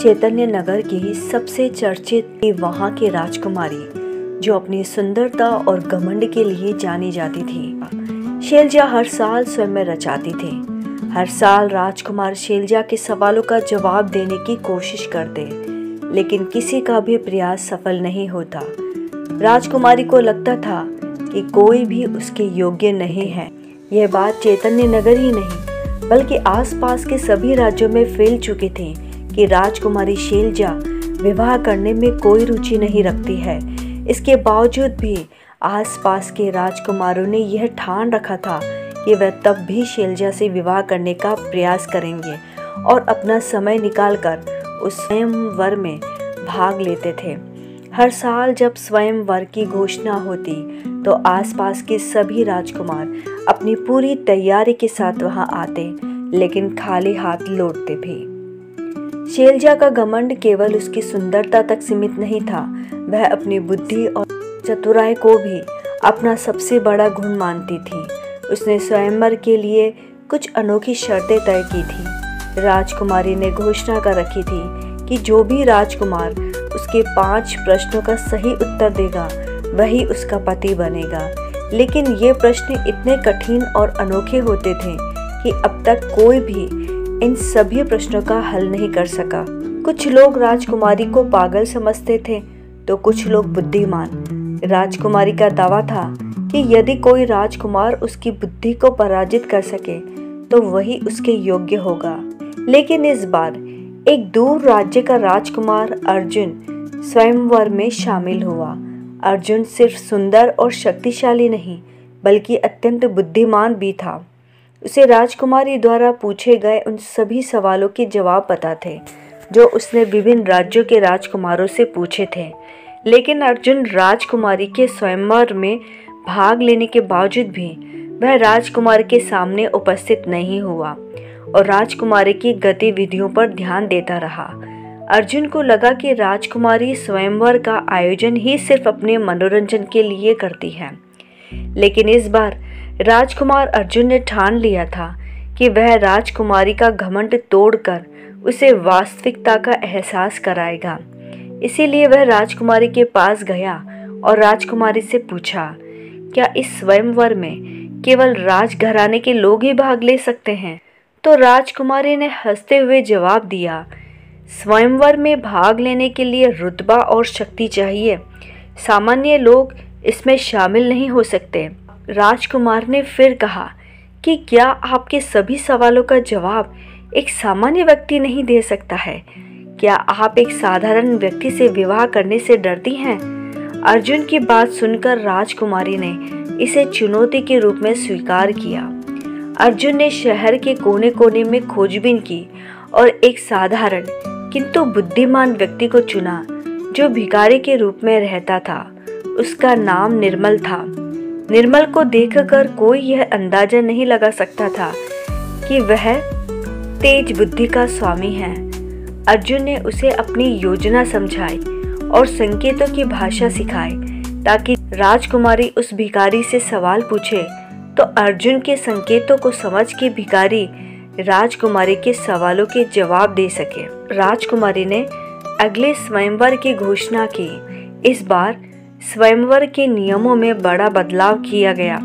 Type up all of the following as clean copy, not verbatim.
चैतन्य नगर की सबसे चर्चित वहाँ की राजकुमारी जो अपनी सुंदरता और घमंड के लिए जानी जाती थी। शैलजा हर साल स्वयं रचाती थी। हर साल राजकुमार शैलजा के सवालों का जवाब देने की कोशिश करते, लेकिन किसी का भी प्रयास सफल नहीं होता। राजकुमारी को लगता था कि कोई भी उसके योग्य नहीं है। यह बात चैतन्य नगर ही नहीं बल्कि आसपास के सभी राज्यों में फैल चुकी थी कि राजकुमारी शैलजा विवाह करने में कोई रुचि नहीं रखती है। इसके बावजूद भी आसपास के राजकुमारों ने यह ठान रखा था कि वह तब भी शैलजा से विवाह करने का प्रयास करेंगे और अपना समय निकालकर उस स्वयंवर में भाग लेते थे। हर साल जब स्वयंवर की घोषणा होती तो आसपास के सभी राजकुमार अपनी पूरी तैयारी के साथ वहां आते, लेकिन खाली हाथ लौटते भी। शैलजा का घमंड केवल उसकी सुंदरता तक सीमित नहीं था, वह अपनी बुद्धि और चतुराई को भी अपना सबसे बड़ा गुण मानती थी। उसने स्वयंवर के लिए कुछ अनोखी शर्तें तय की थी। राजकुमारी ने घोषणा कर रखी थी कि जो भी राजकुमार उसके 5 प्रश्नों का सही उत्तर देगा वही उसका पति बनेगा। लेकिन ये प्रश्न इतने कठिन और अनोखे होते थे कि अब तक कोई भी इन सभी प्रश्नों का हल नहीं कर सका। कुछ लोग राजकुमारी को पागल समझते थे तो कुछ लोग बुद्धिमान। राजकुमारी का दावा था कि यदि कोई राजकुमार उसकी बुद्धि को पराजित कर सके तो वही उसके योग्य होगा। लेकिन इस बार एक दूर राज्य का राजकुमार अर्जुन स्वयंवर में शामिल हुआ। अर्जुन सिर्फ सुंदर और शक्तिशाली नहीं बल्कि अत्यंत बुद्धिमान भी था। उसे राजकुमारी द्वारा पूछे गए उन सभी सवालों के जवाब पता थे जो उसने विभिन्न राज्यों के राजकुमारों से पूछे थे। लेकिन अर्जुन राजकुमारी के स्वयंवर में भाग लेने के बावजूद भी वह राजकुमारी के सामने उपस्थित नहीं हुआ और राजकुमारी की गतिविधियों पर ध्यान देता रहा। अर्जुन को लगा कि राजकुमारी स्वयंवर का आयोजन ही सिर्फ अपने मनोरंजन के लिए करती है। लेकिन इस बार राजकुमार अर्जुन ने ठान लिया था कि वह राजकुमारी का घमंड तोड़कर उसे वास्तविकता का एहसास कराएगा। इसीलिए वह राजकुमारी के पास गया और राजकुमारी से पूछा, क्या इस स्वयंवर में केवल राजघराने के लोग ही भाग ले सकते हैं? तो राजकुमारी ने हंसते हुए जवाब दिया, स्वयंवर में भाग लेने के लिए रुतबा और शक्ति चाहिए, सामान्य लोग इसमें शामिल नहीं हो सकते। राजकुमार ने फिर कहा कि क्या आपके सभी सवालों का जवाब एक सामान्य व्यक्ति नहीं दे सकता है? क्या आप एक साधारण व्यक्ति से विवाह करने से डरती हैं? अर्जुन की बात सुनकर राजकुमारी ने इसे चुनौती के रूप में स्वीकार किया। अर्जुन ने शहर के कोने कोने में खोजबीन की और एक साधारण किंतु बुद्धिमान व्यक्ति को चुना जो भिखारी के रूप में रहता था। उसका नाम निर्मल था। निर्मल को देखकर कोई यह अंदाजा नहीं लगा सकता था कि वह तेज बुद्धि का स्वामी है। अर्जुन ने उसे अपनी योजना समझाई और संकेतों की भाषा सिखाई ताकि राजकुमारी उस भिखारी से सवाल पूछे तो अर्जुन के संकेतों को समझ के भिखारी राजकुमारी के सवालों के जवाब दे सके। राजकुमारी ने अगले स्वयंवर की घोषणा की। इस बार स्वयंवर के नियमों में बड़ा बदलाव किया गया।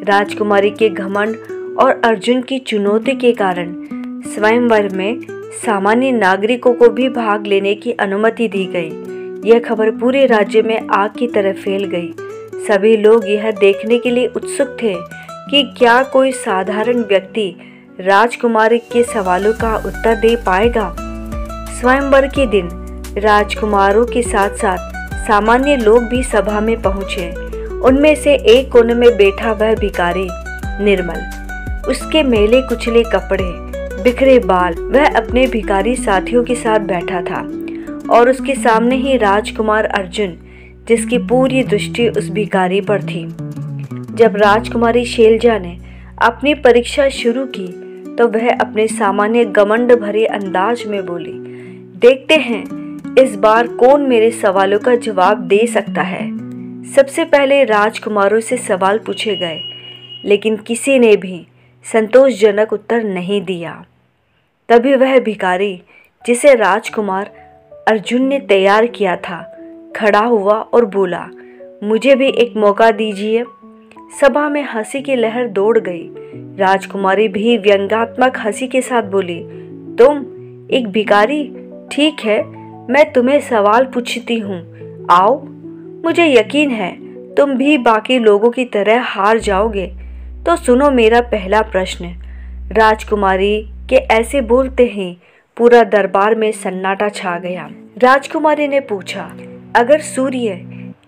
राजकुमारी के घमंड और अर्जुन की चुनौती के कारण स्वयंवर में सामान्य नागरिकों को भी भाग लेने की अनुमति दी गई। यह खबर पूरे राज्य में आग की तरह फैल गई। सभी लोग यह देखने के लिए उत्सुक थे कि क्या कोई साधारण व्यक्ति राजकुमारी के सवालों का उत्तर दे पाएगा। स्वयंवर के दिन राजकुमारों के साथ साथ सामान्य लोग भी सभा में पहुंचे। उनमें से एक कोने में बैठा वह भिखारी निर्मल। उसके मैले कुचले कपड़े, बिखरे बाल, वह अपने भिखारी साथियों के साथ बैठा था और उसके सामने ही राजकुमार अर्जुन, जिसकी पूरी दृष्टि उस भिखारी पर थी। जब राजकुमारी शैलजा ने अपनी परीक्षा शुरू की तो वह अपने सामान्य घमंड भरे अंदाज में बोली, देखते हैं इस बार कौन मेरे सवालों का जवाब दे सकता है। सबसे पहले राजकुमारों से सवाल पूछे गए, लेकिन किसी ने भी संतोषजनक उत्तर नहीं दिया। तभी वह भिखारी जिसे राजकुमार अर्जुन ने तैयार किया था, खड़ा हुआ और बोला, मुझे भी एक मौका दीजिए। सभा में हंसी की लहर दौड़ गई। राजकुमारी भी व्यंग्यात्मक हंसी के साथ बोली, तुम एक भिखारी? ठीक है, मैं तुम्हें सवाल पूछती हूँ, आओ। मुझे यकीन है तुम भी बाकी लोगों की तरह हार जाओगे। तो सुनो मेरा पहला प्रश्न। राजकुमारी के ऐसे बोलते ही पूरा दरबार में सन्नाटा छा गया। राजकुमारी ने पूछा, अगर सूर्य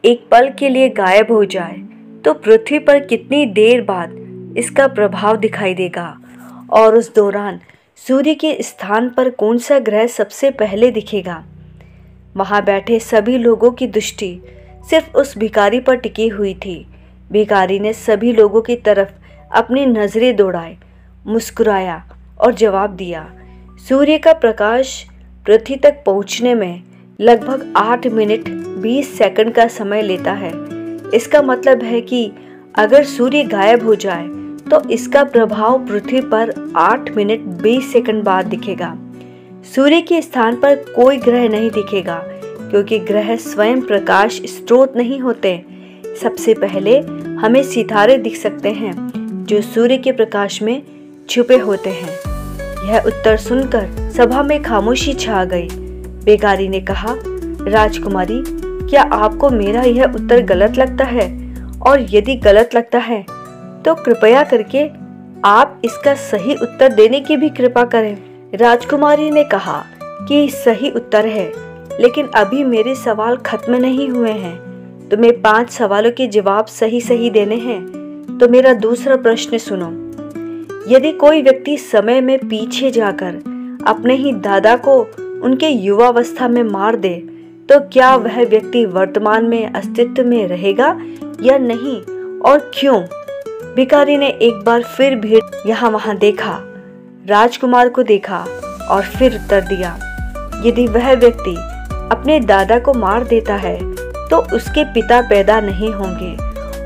एक पल के लिए गायब हो जाए तो पृथ्वी पर कितनी देर बाद इसका प्रभाव दिखाई देगा, और उस दौरान सूर्य के स्थान पर कौन सा ग्रह सबसे पहले दिखेगा? वहां बैठे सभी लोगों की दृष्टि सिर्फ उस भिखारी पर टिकी हुई थी। भिखारी ने सभी लोगों की तरफ अपनी नजरें दौड़ाई, मुस्कुराया और जवाब दिया, सूर्य का प्रकाश पृथ्वी तक पहुंचने में लगभग 8 मिनट 20 सेकंड का समय लेता है। इसका मतलब है कि अगर सूर्य गायब हो जाए तो इसका प्रभाव पृथ्वी पर 8 मिनट 20 सेकंड बाद दिखेगा। सूर्य के स्थान पर कोई ग्रह नहीं दिखेगा, क्योंकि ग्रह स्वयं प्रकाश स्रोत नहीं होते। सबसे पहले हमें सितारे दिख सकते हैं, जो सूर्य के प्रकाश में छुपे होते हैं। यह उत्तर सुनकर सभा में खामोशी छा गई। भिखारी ने कहा, राजकुमारी, क्या आपको मेरा यह उत्तर गलत लगता है? और यदि गलत लगता है तो कृपया करके आप इसका सही उत्तर देने की भी कृपा करें। राजकुमारी ने कहा कि सही उत्तर है, लेकिन अभी मेरे सवाल खत्म नहीं हुए हैं। तुम्हें 5 सवालों के जवाब सही सही देने हैं। तो मेरा दूसरा प्रश्न सुनो। यदि कोई व्यक्ति समय में पीछे जाकर अपने ही दादा को उनके युवावस्था में मार दे, तो क्या वह व्यक्ति वर्तमान में अस्तित्व में रहेगा या नहीं, और क्यों? भिखारी ने एक बार फिर भीड़ यहाँ वहां देखा, राजकुमार को देखा और फिर उत्तर दिया, यदि वह व्यक्ति अपने दादा को मार देता है तो उसके पिता पैदा नहीं होंगे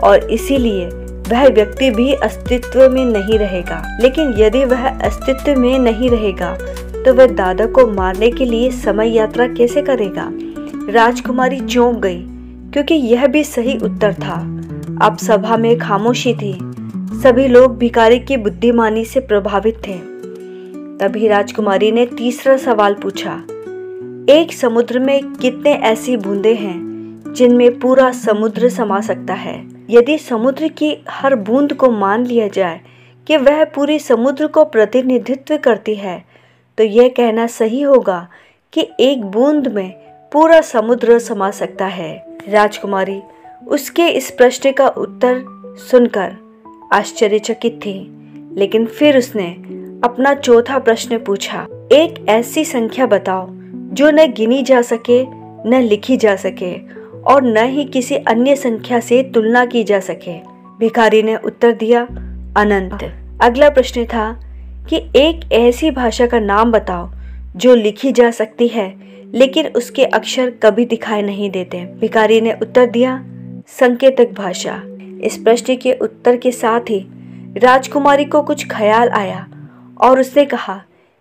और इसीलिए वह व्यक्ति भी अस्तित्व में नहीं रहेगा। लेकिन यदि वह अस्तित्व में नहीं रहेगा तो वह दादा को मारने के लिए समय यात्रा कैसे करेगा? राजकुमारी चौंक गई, क्योंकि यह भी सही उत्तर था। अब सभा में खामोशी थी। सभी लोग भिखारी की बुद्धिमानी से प्रभावित थे। तभी राजकुमारी ने तीसरा सवाल पूछा, एक समुद्र में कितने ऐसी बूंदें हैं जिनमें पूरा समुद्र समा सकता है? यदि समुद्र की हर बूंद को मान लिया जाए कि वह पूरे समुद्र को प्रतिनिधित्व करती है, तो यह कहना सही होगा कि एक बूंद में पूरा समुद्र समा सकता है। राजकुमारी उसके इस प्रश्न का उत्तर सुनकर आश्चर्यचकित थी, लेकिन फिर उसने अपना चौथा प्रश्न पूछा, एक ऐसी संख्या बताओ जो न गिनी जा सके, न लिखी जा सके और न ही किसी अन्य संख्या से तुलना की जा सके। भिखारी ने उत्तर दिया, अनंत। अगला प्रश्न था कि एक ऐसी भाषा का नाम बताओ जो लिखी जा सकती है लेकिन उसके अक्षर कभी दिखाई नहीं देते। भिखारी ने उत्तर दिया, संकेतक भाषा। इस प्रश्न के उत्तर के साथ ही राजकुमारी को कुछ ख्याल आया और उसने कहा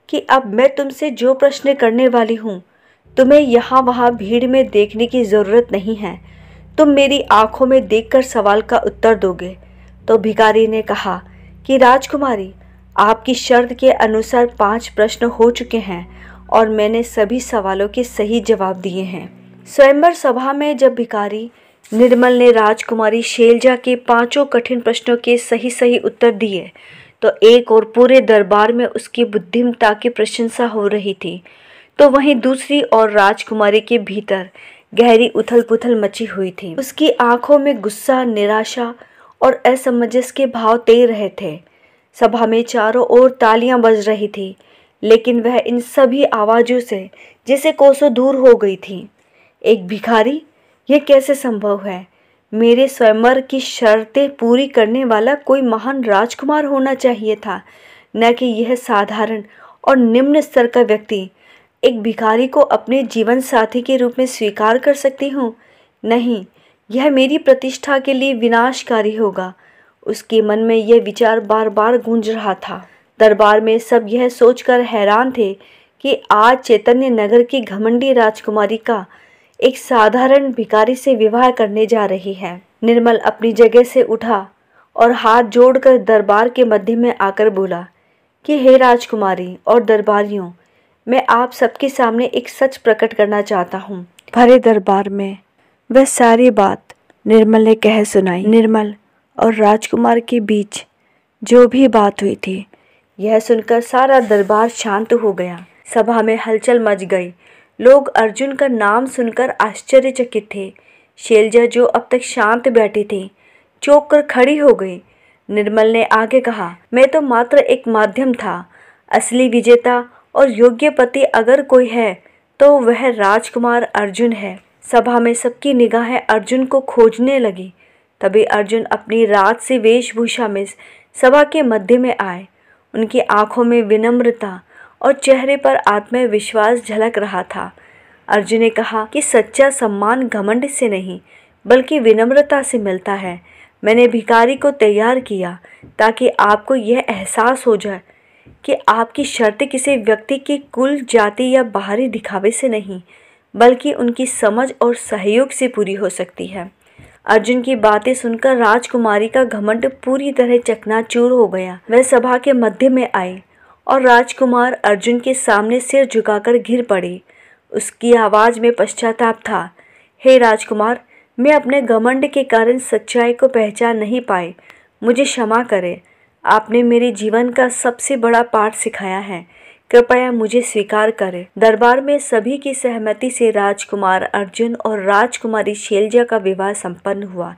कि अब मैं तुमसे जो प्रश्न करने वाली हूँ, तुम्हें यहाँ वहाँ भीड़ में देखने की ज़रूरत नहीं है। तुम मेरी आंखों में देखकर सवाल का उत्तर दोगे। तो भिखारी ने कहा कि राजकुमारी, आपकी शर्त के अनुसार 5 प्रश्न हो चुके हैं और मैंने सभी सवालों के सही जवाब दिए हैं। स्वयंवर सभा में जब भिखारी निर्मल ने राजकुमारी शैलजा के 5 कठिन प्रश्नों के सही सही उत्तर दिए, तो एक और पूरे दरबार में उसकी बुद्धिमत्ता की प्रशंसा हो रही थी, तो वहीं दूसरी ओर राजकुमारी के भीतर गहरी उथल पुथल मची हुई थी। उसकी आंखों में गुस्सा, निराशा और असमंजस के भाव तैर रहे थे। सभा में चारों ओर तालियां बज रही थी, लेकिन वह इन सभी आवाजों से जैसे कोसों दूर हो गई थी। एक भिखारी, यह कैसे संभव है? मेरे स्वयंवर की शर्तें पूरी करने वाला कोई महान राजकुमार होना चाहिए था, न कि यह साधारण और निम्न स्तर का व्यक्ति। एक भिखारी को अपने जीवन साथी के रूप में स्वीकार कर सकती हूँ? नहीं, यह मेरी प्रतिष्ठा के लिए विनाशकारी होगा। उसके मन में यह विचार बार बार गूंज रहा था। दरबार में सब यह सोचकर हैरान थे कि आज चैतन्य नगर की घमंडी राजकुमारी का एक साधारण भिखारी से विवाह करने जा रही है। निर्मल अपनी जगह से उठा और हाथ जोड़कर दरबार के मध्य में आकर बोला कि हे राजकुमारी और दरबारियों, मैं आप सबके सामने एक सच प्रकट करना चाहता हूँ। भरे दरबार में वह सारी बात निर्मल ने कह सुनाई। निर्मल और राजकुमार के बीच जो भी बात हुई थी, यह सुनकर सारा दरबार शांत हो गया। सभा में हलचल मच गई। लोग अर्जुन का नाम सुनकर आश्चर्यचकित थे। शैलजा जो अब तक शांत बैठी थी, चौंक कर खड़ी हो गई। निर्मल ने आगे कहा, मैं तो मात्र एक माध्यम था। असली विजेता और योग्य पति अगर कोई है तो वह राजकुमार अर्जुन है। सभा में सबकी निगाहें अर्जुन को खोजने लगी। तभी अर्जुन अपनी राजसी वेशभूषा में सभा के मध्य में आए। उनकी आंखों में विनम्रता और चेहरे पर आत्मविश्वास झलक रहा था। अर्जुन ने कहा कि सच्चा सम्मान घमंड से नहीं बल्कि विनम्रता से मिलता है। मैंने भिखारी को तैयार किया ताकि आपको यह एहसास हो जाए कि आपकी शर्तें किसी व्यक्ति की कुल, जाति या बाहरी दिखावे से नहीं बल्कि उनकी समझ और सहयोग से पूरी हो सकती है। अर्जुन की बातें सुनकर राजकुमारी का घमंड पूरी तरह चकनाचूर हो गया। वह सभा के मध्य में आई और राजकुमार अर्जुन के सामने सिर झुकाकर गिर पड़े। उसकी आवाज़ में पश्चाताप था। हे राजकुमार, मैं अपने घमंड के कारण सच्चाई को पहचान नहीं पाई। मुझे क्षमा करें। आपने मेरे जीवन का सबसे बड़ा पाठ सिखाया है। कृपया मुझे स्वीकार करें। दरबार में सभी की सहमति से राजकुमार अर्जुन और राजकुमारी शैलजा का विवाह संपन्न हुआ।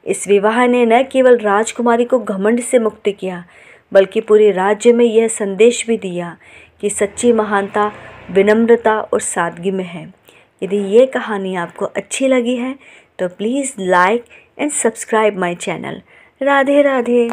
इस विवाह ने न केवल राजकुमारी को घमंड से मुक्त किया बल्कि पूरे राज्य में यह संदेश भी दिया कि सच्ची महानता विनम्रता और सादगी में है। यदि ये कहानी आपको अच्छी लगी है तो please like and subscribe my channel. Radhe Radhe.